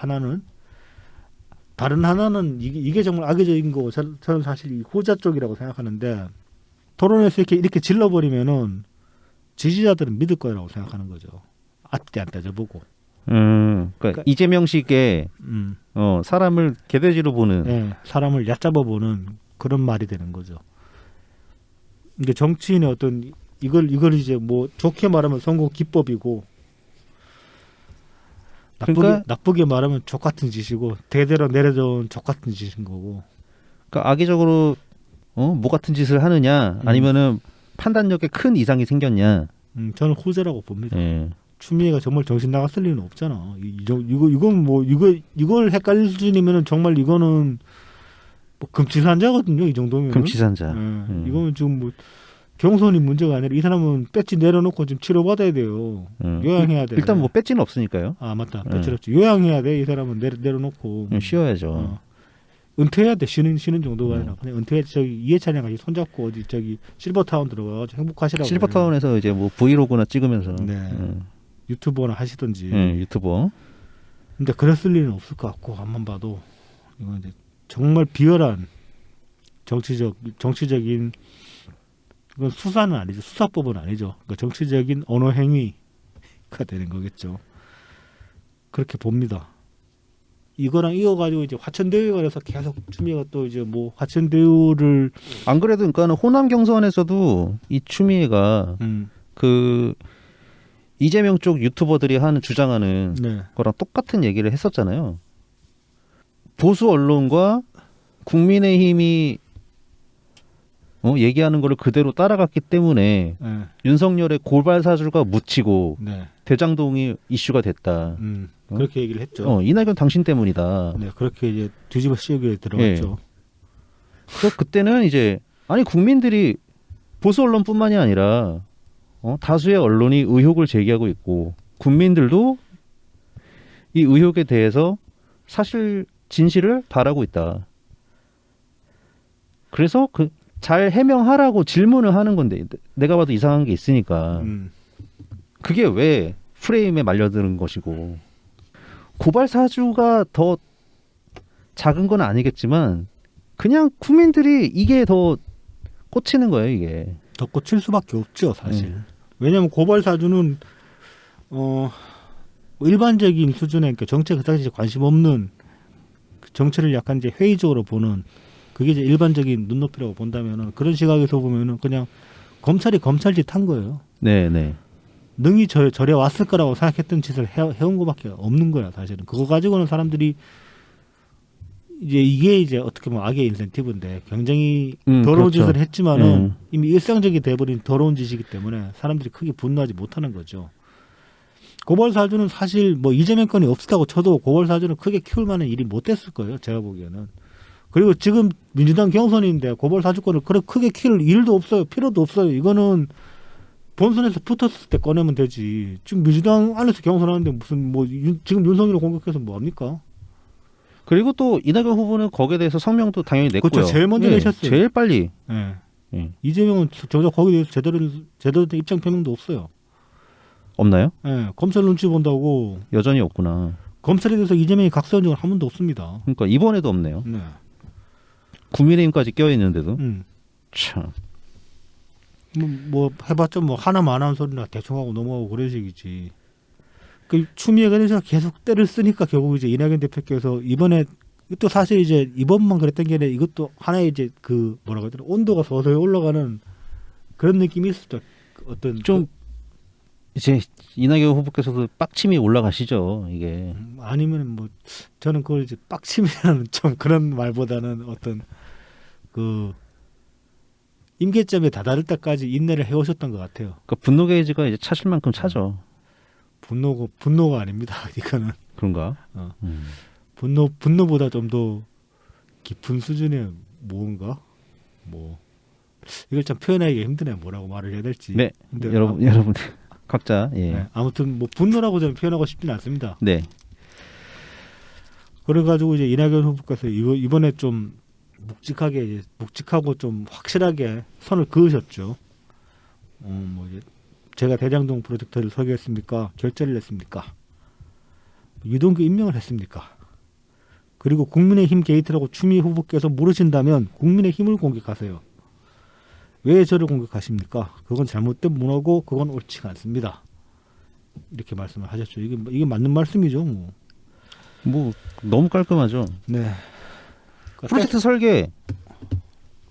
다른 하나는 이게 정말 악의적인 거고 저는 사실 이 후자 쪽이라고 생각하는데 토론에서 이렇게 질러버리면은 지지자들은 믿을 거라고 생각하는 거죠. 앞뒤 안 따져보고. 그러니까 이재명식의 사람을 개돼지로 보는. 네, 사람을 얕잡아보는 그런 말이 되는 거죠. 근데 정치인의 어떤 이걸 이제 뭐 좋게 말하면 선거 기법이고 나쁘게 말하면 족 같은 짓이고 대대로 내려져온 족 같은 짓인 거고. 그러니까 악의적으로 뭐 같은 짓을 하느냐 아니면은 판단력에 큰 이상이 생겼냐. 저는 후자라고 봅니다. 예. 추미애가 정말 정신 나갔을 리는 없잖아. 이걸 헷갈릴 수준이면은 정말 이거는 뭐 금치산자거든요. 이 정도면. 금치산자. 이거는 지금 뭐 경선이 문제가 아니라 이 사람은 배지 내려놓고 지금 치료받아야 돼요. 요양해야 돼. 일단 뭐 배지는 없으니까요. 아 맞다. 배지 없지. 요양해야 돼. 이 사람은 내려놓고. 쉬어야죠. 은퇴해야 돼. 쉬는 정도가 아니라 그냥 은퇴해 이해찬이랑 같이 손잡고 어디 실버타운 들어가서 행복하시라고. 실버타운에서 이제 뭐 브이로그나 찍으면서. 네. 유튜버나 하시든지. 유튜버. 근데 그랬을 리는 없을 것 같고 한번 봐도 이건 이제 정말 비열한 정치적인 이건 수사는 아니죠. 수사법은 아니죠. 그러니까 정치적인 언어 행위가 되는 거겠죠. 그렇게 봅니다. 이거랑 이어가지고 이제 화천대유에 관해서 계속 추미애가 또 이제 뭐 화천대유를 안 그래도 그러니까 호남 경선에서도 이 추미애가 그 이재명 쪽 유튜버들이 주장하는 네. 거랑 똑같은 얘기를 했었잖아요. 보수 언론과 국민의힘이 얘기하는 거를 그대로 따라갔기 때문에 네. 윤석열의 고발 사주가 묻히고 네. 대장동이 이슈가 됐다. 그렇게 얘기를 했죠. 이낙연 당신 때문이다. 네, 그렇게 이제 뒤집어 씌우기에 들어갔죠. 그래서 그때는 이제 아니 국민들이 보수 언론뿐만이 아니라 다수의 언론이 의혹을 제기하고 있고 국민들도 이 의혹에 대해서 사실 진실을 바라고 있다. 그래서 잘 해명하라고 질문을 하는 건데 내가 봐도 이상한 게 있으니까 그게 왜 프레임에 말려드는 것이고 고발 사주가 더 작은 건 아니겠지만 그냥 국민들이 이게 더 꽂히는 거예요 이게. 더 꽂힐 수밖에 없죠 사실. 왜냐하면 고발 사주는 일반적인 수준의 그러니까 정책 그 당시에 관심 없는 그 정치를 약간 이제 회의적으로 보는 그게 이제 일반적인 눈높이라고 본다면은 그런 시각에서 보면은 그냥 검찰이 검찰짓 한 거예요. 네네. 능히 절에 왔을 거라고 생각했던 짓을 해온 것밖에 없는 거야 사실은. 그거 가지고는 사람들이 이제 이게 이제 어떻게 보면 악의 인센티브인데 굉장히 더러운 그렇죠. 짓을 했지만은 이미 일상적이 돼버린 더러운 짓이기 때문에 사람들이 크게 분노하지 못하는 거죠. 고발 사주는 사실 뭐 이재명 건이 없었다고 쳐도 고발 사주는 크게 키울 만한 일이 못 됐을 거예요. 제가 보기에는. 그리고 지금 민주당 경선인데 고발 사주권을 그렇게 크게 키울 일도 없어요. 필요도 없어요. 이거는 본선에서 붙었을 때 꺼내면 되지. 지금 민주당 안에서 경선하는데 무슨 뭐 지금 윤석열을 공격해서 뭐 합니까? 그리고 또 이낙연 후보는 거기에 대해서 성명도 당연히 냈고요. 그렇죠. 제일 먼저 내셨어요. 제일 빨리. 예. 이재명은 정작 거기에 대해서 제대로 된 입장 표명도 없어요. 없나요? 예. 검찰 눈치 본다고 여전히 없구나. 검찰에 대해서 이재명이 각서한 적은 한 번도 없습니다. 그러니까 이번에도 없네요. 네. 국민의힘까지 껴있는데도. 음. 참. 뭐 해봤자 뭐 하나만 안 하는 소리나 대충 하고 넘어가고 그런 식이지. 그 추미애 관련해서 계속 때를 쓰니까 결국 이제 이낙연 대표께서 이번에 또 사실 이제 이번만 그랬던 게 아니라 이것도 하나의 이제 그 뭐라고 해야 되나 온도가 서서히 올라가는 그런 느낌이 있었죠. 어떤 좀 이제 이낙연 후보께서도 빡침이 올라가시죠 이게. 아니면 뭐 저는 그걸 이제 빡침이라는 좀 그런 말보다는 어떤 그 임계점에 다다를 때까지 인내를 해오셨던 것 같아요. 그러니까 분노 게이지가 이제 차실 만큼 차죠. 분노가 아닙니다. 이거는 그런가? 분노보다 좀 더 깊은 수준의 무언가 뭐 이걸 참 표현하기가 힘드네. 뭐라고 말을 해야 될지. 네. 근데 여러분 각자 예. 네, 아무튼 뭐 분노라고 저는 표현하고 싶지는 않습니다. 네. 그래가지고 이제 이낙연 후보께서 이번에 좀 묵직하고 좀 확실하게 선을 그으셨죠. 뭐 이제 제가 대장동 프로젝트를 설계했습니까? 결재를 했습니까? 유동규 임명을 했습니까? 그리고 국민의힘 게이트라고 추미애 후보께서 물으신다면 국민의힘을 공격하세요. 왜 저를 공격하십니까? 그건 잘못된 문화고 그건 옳지가 않습니다. 이렇게 말씀을 하셨죠. 이게 맞는 말씀이죠. 뭐 너무 깔끔하죠. 네. 프로젝트 설계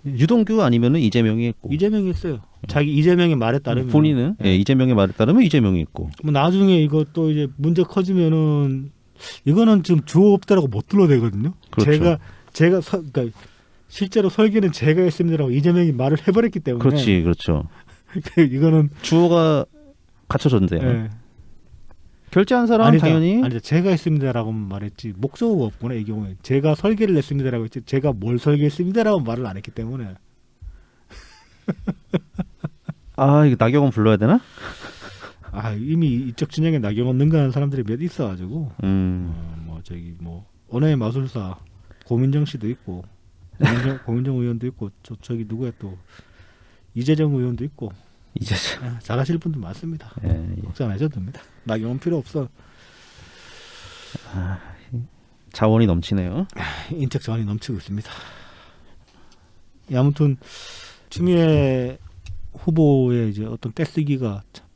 유동규 아니면은 이재명이 했고. 이재명이 했어요. 자기 이재명의 말에 따르면 본인은 예. 이재명의 말에 따르면 이재명이 했고. 뭐 나중에 이거 또 이제 문제 커지면은 이거는 지금 주어 없다라고 못 둘러대거든요. 그렇죠. 그러니까 실제로 설계는 제가 했습니다라고 이재명이 말을 해버렸기 때문에. 그렇지, 그렇죠. 이거는 주어가 갖춰졌는데요. 예. 결제한 사람 당연히 아니다. 제가 했습니다라고 말했지 목적어가 없구나 이 경우에. 제가 설계를 했습니다라고 했지 제가 뭘 설계했습니다라고 말을 안 했기 때문에. 이거 나경원 불러야 되나? 이미 이쪽 진영에 나경원 능가하는 사람들이 몇 있어가지고 뭐 저기 뭐 언어의 마술사 고민정 씨도 있고 고민정 의원도 있고 저기 누구야 또 이재정 의원도 있고 이제 잘하실 분들 많습니다. 걱정 안 하셔도 됩니다. 나경원 필요 없어. 자원이 넘치네요. 인적 자원이 넘치고 있습니다. 아무튼 추미애 후보의 이제 어떤 떼쓰기가 참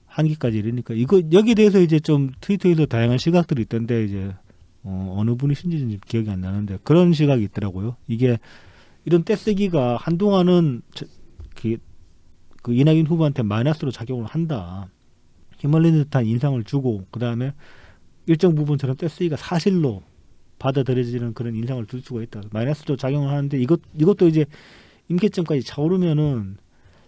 한기까지 이르니까 여기에 대해서 이제 좀 트위터에서 다양한 시각들이 있던데 이제 어느 분이신지 기억이 안 나는데 그런 시각이 있더라고요. 이게 이런 떼쓰기가 한동안은 그 이낙연 후보한테 마이너스로 작용을 한다. 휘말리는 듯한 인상을 주고 그 다음에 일정 부분 저런 떼쓰기가 사실로 받아들여지는 그런 인상을 줄 수가 있다. 마이너스로 작용을 하는데 이것도 이제 임계점까지 차오르면은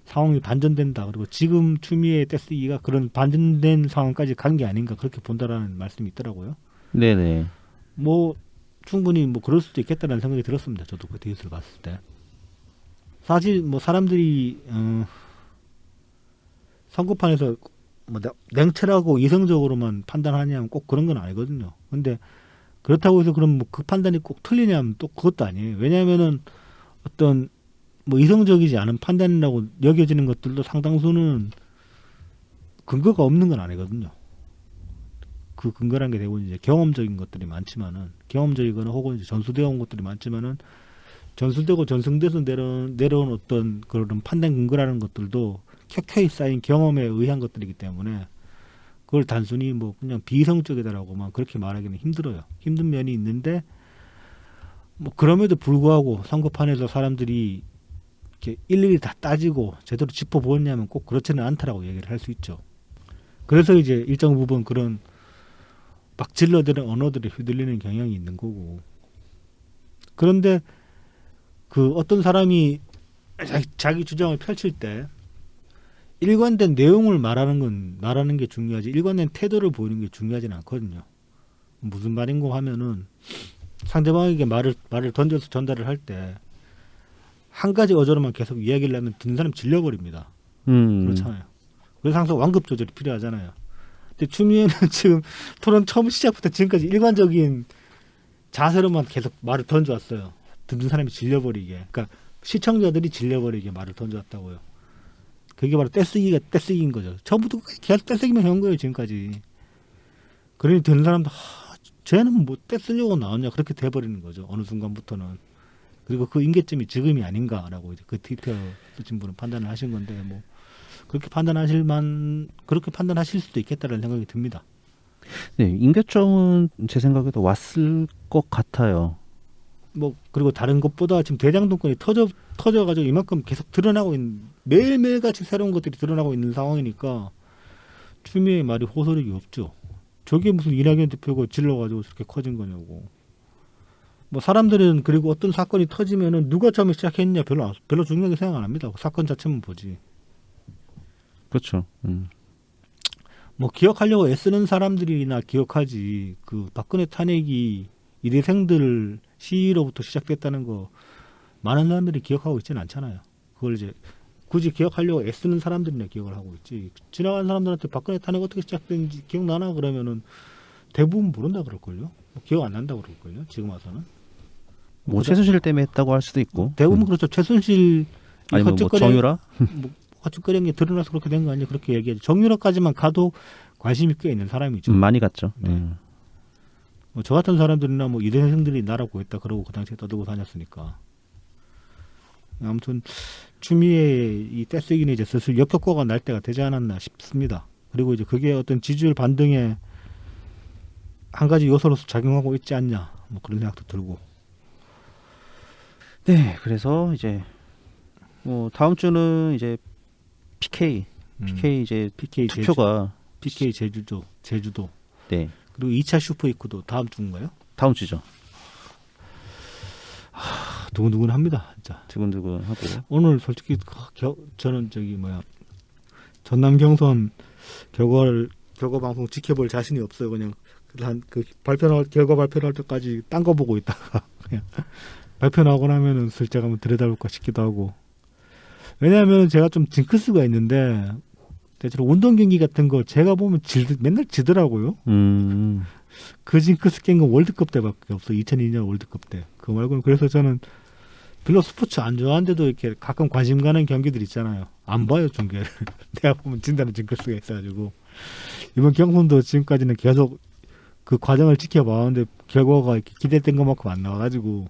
상황이 반전된다. 그리고 지금 추미애 떼쓰기가 그런 반전된 상황까지 간 게 아닌가 그렇게 본다라는 말씀이 있더라고요. 네네. 뭐 충분히 뭐 그럴 수도 있겠다는 생각이 들었습니다. 저도 그 뉴스를 봤을 때. 사실 뭐 사람들이 선거판에서 뭐 냉철하고 이성적으로만 판단하냐면 꼭 그런 건 아니거든요. 근데 그렇다고 해서 그럼 뭐 그 판단이 꼭 틀리냐면 또 그것도 아니에요. 왜냐하면은 어떤 뭐 이성적이지 않은 판단이라고 여겨지는 것들도 상당수는 근거가 없는 건 아니거든요. 그 근거란 게 대부분 이제 경험적인 것들이 많지만은 경험적이거나 혹은 이제 전수되어 온 것들이 많지만은 전수되고 전승돼서 내려온 어떤 그런 판단 근거라는 것들도 켜켜이 쌓인 경험에 의한 것들이기 때문에 그걸 단순히 뭐 그냥 비이성적이다라고만 그렇게 말하기는 힘들어요. 힘든 면이 있는데 뭐 그럼에도 불구하고 선거판에서 사람들이 이렇게 일일이 다 따지고 제대로 짚어보았냐면 꼭 그렇지는 않다라고 얘기를 할 수 있죠. 그래서 이제 일정 부분 그런 막 질러대는 언어들에 휘둘리는 경향이 있는 거고. 그런데 그 어떤 사람이 자기 주장을 펼칠 때 일관된 내용을 말하는 게 중요하지 일관된 태도를 보이는 게 중요하지는 않거든요. 무슨 말인고 하면은 상대방에게 말을 던져서 전달을 할 때 한 가지 어조로만 계속 이야기를 하면 듣는 사람 질려버립니다. 그렇잖아요. 그래서 항상 완급 조절이 필요하잖아요. 근데 추미애는 지금 토론 처음 시작부터 지금까지 일관적인 자세로만 계속 말을 던져왔어요. 듣는 사람이 질려버리게. 그러니까 시청자들이 질려버리게 말을 던져왔다고요. 그게 바로 떼쓰기인 거죠. 처음부터 계속 떼쓰기만 해온 거예요, 지금까지. 그러니 듣는 사람도 쟤는 뭐 떼쓰려고 나왔냐 그렇게 돼버리는 거죠. 어느 순간부터는. 그리고 그 임계점이 지금이 아닌가라고 이제 그 트위터 쓰신 분은 판단을 하신 건데 뭐 그렇게 판단하실 수도 있겠다라는 생각이 듭니다. 네, 임계점은 제 생각에도 왔을 것 같아요. 뭐 그리고 다른 것보다 지금 대장동권이 터져가지고 이만큼 계속 드러나고 있는 매일매일 같이 새로운 것들이 드러나고 있는 상황이니까 추미애의 말이 호소력이 없죠. 저게 무슨 이낙연 대표가 질러가지고 저렇게 커진 거냐고. 뭐 사람들은 그리고 어떤 사건이 터지면은 누가 처음에 시작했냐 별로 중요하게 생각 안 합니다. 사건 자체만 보지. 그렇죠. 뭐 기억하려고 애쓰는 사람들이나 기억하지. 그 박근혜 탄핵이 이대생들 시위로부터 시작됐다는 거 많은 사람들이 기억하고 있지는 않잖아요. 그걸 이제 굳이 기억하려고 애쓰는 사람들이나 기억을 하고 있지. 지나간 사람들한테 박근혜 탄핵 어떻게 시작됐는지 기억나나 그러면은 대부분 모른다 그럴걸요. 뭐 기억 안 난다 그럴걸요. 지금 와서는. 뭐 최순실 때문에 했다고 할 수도 있고. 대부분 그렇죠. 최순실 아니면 뭐 정유라? 뭐 헛짓거리는 게 드러나서 그렇게 된 거 아니야? 그렇게 얘기하죠. 정유라까지만 가도 관심이 꽤 있는 사람이죠. 많이 갔죠. 네. 뭐 저 같은 사람들이나 뭐 이대생들이 나라 구했다 그러고 그 당시에 떠들고 다녔으니까. 아무튼 추미애의 이 떼쓰기는 이제 슬슬 역효과가 날 때가 되지 않았나 싶습니다. 그리고 이제 그게 어떤 지지율 반등에 한 가지 요소로서 작용하고 있지 않냐 뭐 그런 생각도 들고. 네, 그래서 이제 뭐 다음 주는 이제 PK 이제 PK 투표가 PK 제주도 네, 그리고 2차 슈퍼이크도 다음 주인가요? 다음 주죠. 두근두근합니다, 진짜. 두근두근하고 오늘 솔직히 저는 전남 경선 결과 방송 지켜볼 자신이 없어요. 그냥 그 결과 발표할 때까지 딴 거 보고 있다가 그냥 발표 나오고 나면은 슬쩍 한번 들여다볼까 싶기도 하고. 왜냐하면 제가 좀 징크스가 있는데 대체로 운동 경기 같은 거 제가 보면 맨날 지더라고요. 그 징크스 깬 건 월드컵 때밖에 없어. 2002년 월드컵 때. 그 말고는 그래서 저는 별로 스포츠 안 좋아하는데도 이렇게 가끔 관심 가는 경기들 있잖아요. 안 봐요, 중계를. 내가 보면 진다는 징크스가 있어가지고. 이번 경선도 지금까지는 계속 그 과정을 지켜봐왔는데 결과가 이렇게 기대했던 것만큼 안 나와가지고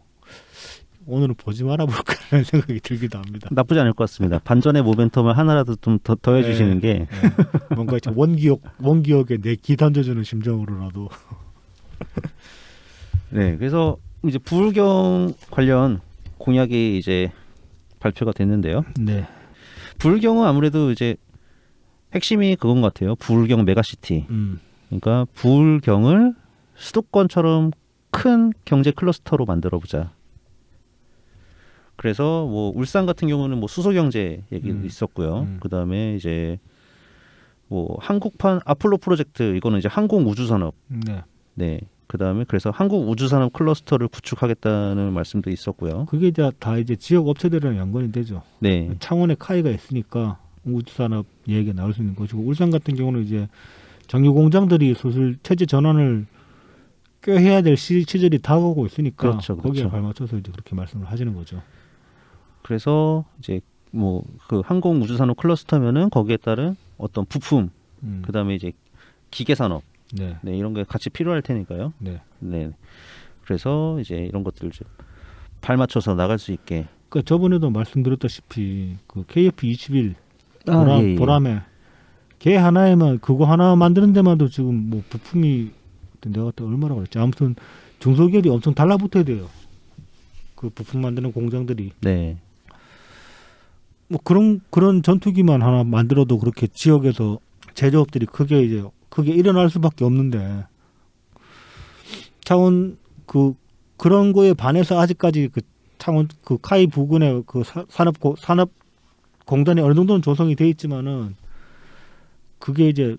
오늘은 보지 말아볼까라는 생각이 들기도 합니다. 나쁘지 않을 것 같습니다. 반전의 모멘텀을 하나라도 좀 더해주시는 게 뭔가 원기옥에 내 기 던져주는 심정으로라도. 네, 그래서 이제 부울경 관련 공약이 이제 발표가 됐는데요. 네. 부울경은 아무래도 이제 핵심이 그건 것 같아요. 부울경 메가시티. 그러니까 부울경을 수도권처럼 큰 경제 클러스터로 만들어 보자. 그래서 뭐 울산 같은 경우는 뭐 수소 경제 얘기도 있었고요. 그다음에 이제 뭐 한국판 아폴로 프로젝트 이거는 이제 항공 우주 산업. 네. 네. 그다음에 그래서 한국 우주 산업 클러스터를 구축하겠다는 말씀도 있었고요. 그게 다 이제 지역 업체들이랑 연관이 되죠. 네. 창원에 카이가 있으니까 우주 산업 얘기가 나올 수 있는 것이고 울산 같은 경우는 이제 정유 공장들이 슬슬 체제 전환을 꽤 해야 될 시절이 다가오고 있으니까 그렇죠, 그렇죠. 거기에 발맞춰서 이제 그렇게 말씀을 하시는 거죠. 그래서 이제 뭐 그 항공 우주 산업 클러스터면은 거기에 따른 어떤 부품, 그다음에 이제 기계 산업, 네. 네, 이런 게 같이 필요할 테니까요. 네. 네. 그래서 이제 이런 것들을 좀 발맞춰서 나갈 수 있게. 그러니까 저번에도 말씀드렸다시피 그 KF-21 예, 예. 보람에 걔 하나에만 그거 하나 만드는 데만도 지금 뭐 부품이 내가 그때 얼마라고 그랬지. 아무튼 중소기업이 엄청 달라붙어야 돼요. 그 부품 만드는 공장들이. 네. 뭐 그런 전투기만 하나 만들어도 그렇게 지역에서 제조업들이 크게 일어날 수밖에 없는데 창원 그런 거에 반해서 아직까지 그 창원 그 카이 부근의 그 산업 공단이 어느 정도는 조성이 돼 있지만은 그게 이제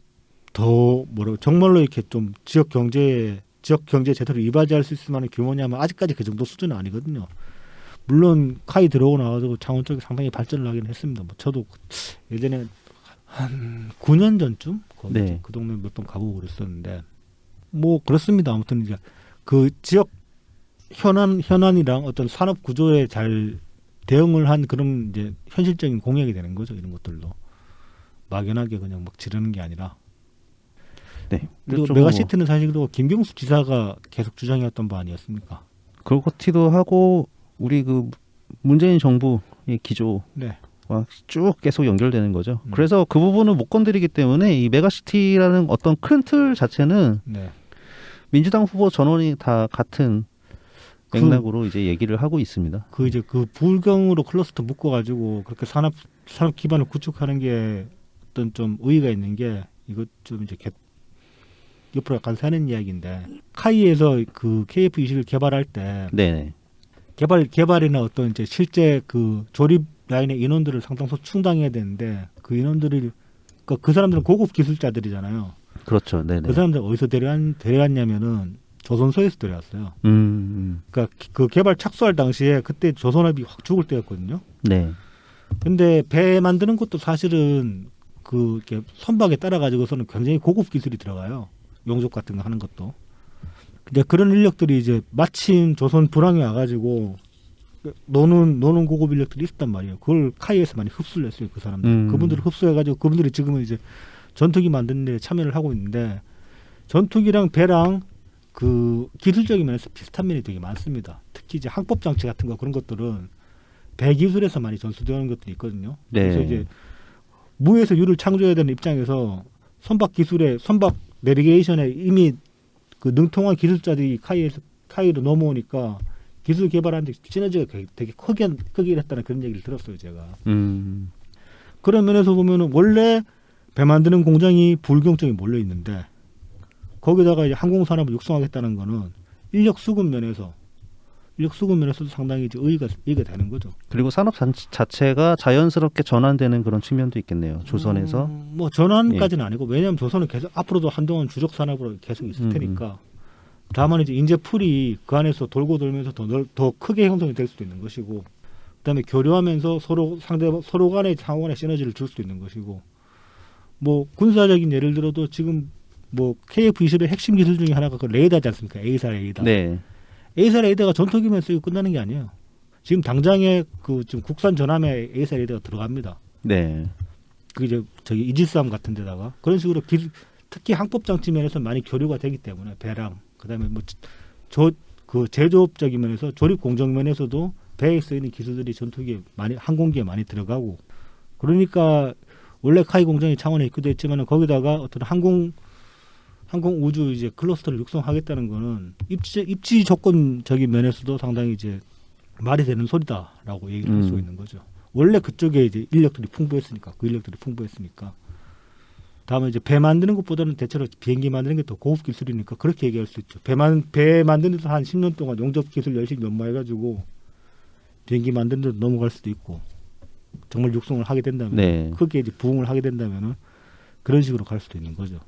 더 정말로 이렇게 좀 지역 경제 제대로 이바지할 수 있을 만한 규모냐면 아직까지 그 정도 수준은 아니거든요. 물론 카이 들어오고 나가지고 창원 쪽이 상당히 발전을 하긴 했습니다. 뭐 저도 예전에 한 9년 전쯤 네. 그 동네 몇 번 가보고 그랬었는데 뭐 그렇습니다. 아무튼 이제 그 지역 현안이랑 어떤 산업 구조에 잘 대응을 한 그런 이제 현실적인 공약이 되는 거죠. 이런 것들도 막연하게 그냥 막 지르는 게 아니라. 네. 그리고 좀 메가시티는 사실 또 김경수 지사가 계속 주장해왔던 바 아니었습니까? 그렇기도 하고 우리 그 문재인 정부의 기조와 네. 쭉 계속 연결되는 거죠. 그래서 그 부분을 못 건드리기 때문에 이 메가시티라는 어떤 큰 틀 자체는 네. 민주당 후보 전원이 다 같은 맥락으로 이제 얘기를 하고 있습니다. 그 이제 그 불경으로 클러스터 묶어가지고 그렇게 산업 기반을 구축하는 게 어떤 좀 의의가 있는 게 이것 좀 이제 옆으로 약간 새는 이야기인데 카이에서 그 KF-21 개발할 때 네. 개발이나 어떤 이제 실제 그 조립 라인의 인원들을 상당수 충당해야 되는데 그 인원들을 그러니까 그 사람들은 고급 기술자들이잖아요. 그렇죠. 네. 그 사람들 어디서 데려왔냐면은 조선소에서 데려왔어요. 그러니까 그 개발 착수할 당시에 그때 조선업이 확 죽을 때였거든요. 네. 근데 배 만드는 것도 사실은 그 이렇게 선박에 따라 가지고서는 굉장히 고급 기술이 들어가요. 용접 같은 거 하는 것도. 근데 그런 인력들이 이제 마침 조선 불황이 와가지고 노는 고급 인력들이 있었단 말이에요. 그걸 카이에서 많이 흡수를 했어요. 그 사람들. 그분들을 흡수해가지고 그분들이 지금은 이제 전투기 만드는 데 참여를 하고 있는데 전투기랑 배랑 그 기술적인 면에서 비슷한 면이 되게 많습니다. 특히 이제 항법 장치 같은 거 그런 것들은 배 기술에서 많이 전수되는 것들이 있거든요. 네. 그래서 이제 무에서 유를 창조해야 되는 입장에서 선박 내비게이션에 이미 그 능통한 기술자들이 카이로 넘어오니까 기술 개발하는데 시너지가 되게 크게 일었다는 그런 얘기를 들었어요, 제가. 그런 면에서 보면은 원래 배 만드는 공장이 불경 쪽에 몰려 있는데 거기다가 이제 항공산업을 육성하겠다는 거는 인력 수급 면에서도 상당히 이제 의의가 되는 거죠. 그리고 산업 자체가 자연스럽게 전환되는 그런 측면도 있겠네요. 조선에서. 뭐 전환까지는 아니고 왜냐하면 조선은 계속 앞으로도 한동안 주력 산업으로 계속 있을 테니까. 다만 이제 인재풀이 그 안에서 돌고 돌면서 더 크게 형성이 될 수도 있는 것이고, 그다음에 교류하면서 서로 간의 상호간의 시너지를 줄 수도 있는 것이고, 뭐 군사적인 예를 들어도 지금 뭐 KF-21의 핵심 기술 중에 하나가 그 레이더지 않습니까? A사 레이더. 네. A사 레이더가 전투기만 쓰고 끝나는 게 아니에요. 지금 당장에 그 지금 국산 전함에 A사 레이더가 들어갑니다. 네. 그 이제 저기 이지스함 같은 데다가 그런 식으로 특히 항법 장치 면에서 많이 교류가 되기 때문에 배랑 그다음에 뭐 그 제조업적인 면에서 조립 공정 면에서도 배에 쓰이는 기술들이 전투기에 항공기에 많이 들어가고 그러니까 원래 카이 공장이 창원에 있기도 했지만은 거기다가 어떤 항공 우주 이제 클러스터를 육성하겠다는 거는 입지 조건적인 면에서도 상당히 이제 말이 되는 소리다라고 얘기를 할 수 있는 거죠. 원래 그쪽에 이제 인력들이 풍부했으니까 다음에 이제 배 만드는 것보다는 대체로 비행기 만드는 게 더 고급 기술이니까 그렇게 얘기할 수 있죠. 배 만드는 데서 한 10년 동안 용접 기술 열심히 연마해가지고 비행기 만드는 데도 넘어갈 수도 있고 정말 육성을 하게 된다면 네. 크게 이제 부흥을 하게 된다면은 그런 식으로 갈 수도 있는 거죠.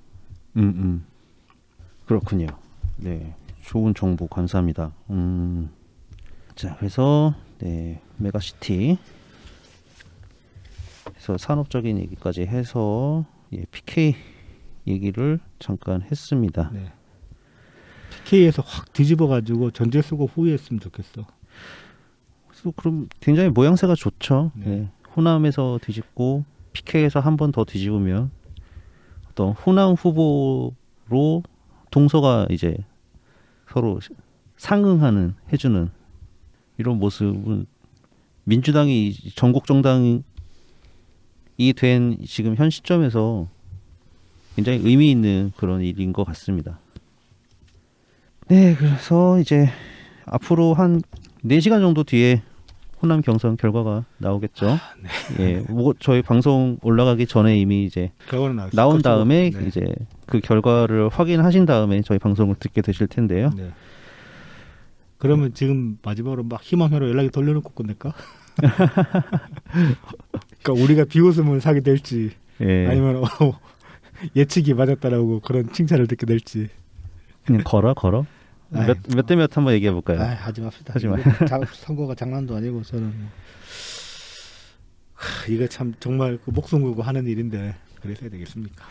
그렇군요. 네. 좋은 정보 감사합니다. 자, 그래서 네, 메가시티 그래서 산업적인 얘기까지 해서 PK 얘기를 잠깐 했습니다. 네. PK에서 확 뒤집어가지고 전제 수고 후회했으면 좋겠어. 그래서 그럼 굉장히 모양새가 좋죠. 네. 예. 호남에서 뒤집고 PK에서 한 번 더 뒤집으면 어떤 호남 후보로 동서가 이제 서로 상응하는 해주는 이런 모습은 민주당이 전국 정당이 된 지금 현 시점에서 굉장히 의미 있는 그런 일인 것 같습니다. 네, 그래서 이제 앞으로 한 4시간 정도 뒤에 호남 경선 결과가 나오겠죠. 예, 뭐 저희 방송 올라가기 전에 이미 이제 결과는 나온 다음에 네. 이제 그 결과를 확인하신 다음에 저희 방송을 듣게 되실 텐데요. 네. 그러면 지금 마지막으로 막 희망회로 연락이 돌려놓고 끝낼까? 그러니까 우리가 비웃음을 사게 될지 예, 아니면 예측이 맞았다라고 그런 칭찬을 듣게 될지. 그냥 걸어. 아이, 몇 대 몇 한번 얘기해 볼까요? 하지 맙시다. 하지 마요. 선거가 장난도 아니고 저는 뭐. 이거 참 정말 그 목숨 걸고 하는 일인데 그래서 해야 되겠습니까?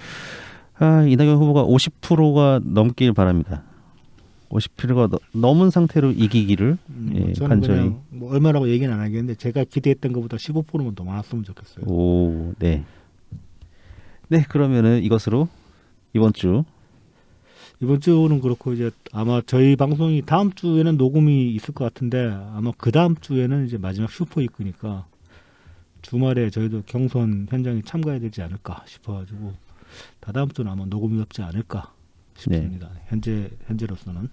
이낙연 후보가 50%가 넘길 바랍니다. 50%가 넘은 상태로 이기기를 예, 저는 간절히. 그냥 뭐 얼마라고 얘기는 안 하겠는데 제가 기대했던 것보다 15%만 더 많았으면 좋겠어요. 오, 네. 네, 그러면은 이것으로 이번 주 이번 주는 그렇고 이제 아마 저희 방송이 다음 주에는 녹음이 있을 것 같은데 아마 그 다음 주에는 이제 마지막 슈퍼 위크니까 주말에 저희도 경선 현장에 참가해야 되지 않을까 싶어가지고 다다음 주는 아마 녹음이 없지 않을까 싶습니다. 현재로서는.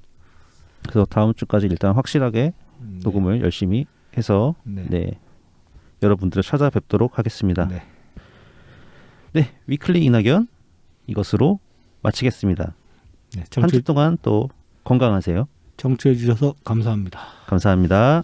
그래서 다음 주까지 일단 확실하게 네. 녹음을 열심히 해서 네. 네, 여러분들을 찾아뵙도록 하겠습니다. 네. 네, 위클리 이낙연 이것으로 마치겠습니다. 네. 한 주 동안 또 건강하세요. 청취해 주셔서 감사합니다. 감사합니다.